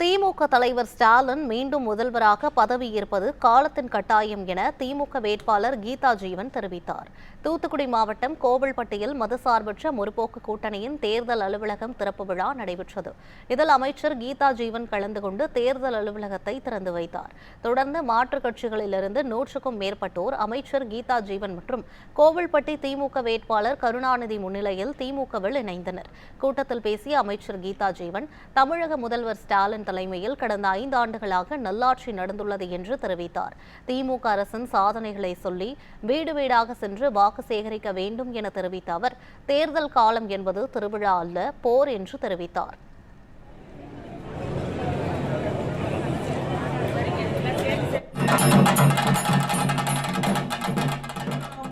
திமுக தலைவர் ஸ்டாலின் மீண்டும் முதல்வராக பதவியேற்பது காலத்தின் கட்டாயம் என திமுக வேட்பாளர் கீதா ஜீவன் தெரிவித்தார். தூத்துக்குடி மாவட்டம் கோவில்பட்டியில் மதசார்பற்ற முற்போக்கு கூட்டணியின் தேர்தல் அலுவலகம் திறப்பு விழா நடைபெற்றது. இதில் அமைச்சர் கீதா ஜீவன் கலந்து கொண்டு தேர்தல் அலுவலகத்தை திறந்து வைத்தார். தொடர்ந்து மாற்றுக் கட்சிகளிலிருந்து 100க்கும் மேற்பட்டோர் அமைச்சர் கீதா ஜீவன் மற்றும் கோவில்பட்டி திமுக வேட்பாளர் கருணாநிதி முன்னிலையில் திமுகவில் இணைந்தனர். கூட்டத்தில் பேசிய அமைச்சர் கீதா ஜீவன், தமிழக முதல்வர் ஸ்டாலின் தலைமையில் கடந்த 5 ஆண்டுகளாக நல்லாட்சி நடந்துள்ளது என்று தெரிவித்தார். திமுக அரசின் சாதனைகளை சொல்லி வீடு வீடாக சென்று வாக்கு சேகரிக்க வேண்டும் என தெரிவித்த அவர், தேர்தல் காலம் என்பது திருவிழா அல்ல, போர் என்று தெரிவித்தார்.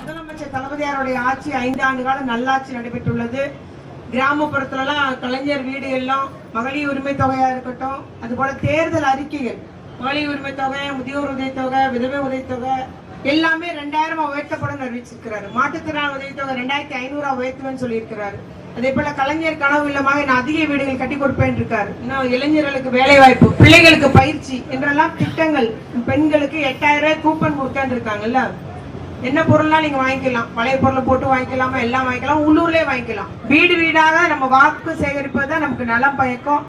முதலமைச்சர் தளபதியாருடைய ஆட்சி 5 ஆண்டு காலம் நல்லாட்சி நடைபெற்றுள்ளது. கிராமப்புறத்துலலாம் கலைஞர் வீடு எல்லாம் மகளிர் உரிமை தொகையா இருக்கட்டும், அதுபோல தேர்தல் அறிக்கைகள் மகளிர் உரிமை தொகை, முதியோர் உதவித்தொகை, விதவை உதவித்தொகை எல்லாமே 2000 உயர்த்தப்படும் அறிவிச்சிருக்கிறாரு. மாற்றுத்திறனாளி உதவித்தொகை 2500 உயர்த்துவேன்னு சொல்லியிருக்கிறாரு. அதே போல கலைஞர் கனவு இல்லமாக அதிக வீடுகள் கட்டி கொடுப்பேன் இருக்காரு. இன்னும் இளைஞர்களுக்கு வேலை வாய்ப்பு, பிள்ளைகளுக்கு பயிற்சி என்றெல்லாம் திட்டங்கள், பெண்களுக்கு 8000 கூப்பன் கொடுக்கான்னு இருக்காங்கல்ல. என்ன பொருள்லாம் நீங்க வாங்கிக்கலாம், பழைய பொருளை போட்டு வாங்கிக்கலாமா, எல்லாம் வாங்கிக்கலாம், உள்ளூர்லயே வாங்கிக்கலாம். வீடு வீடாக நம்ம வாக்கு சேகரிப்பதுதான் நமக்கு நலம் பயக்கும்.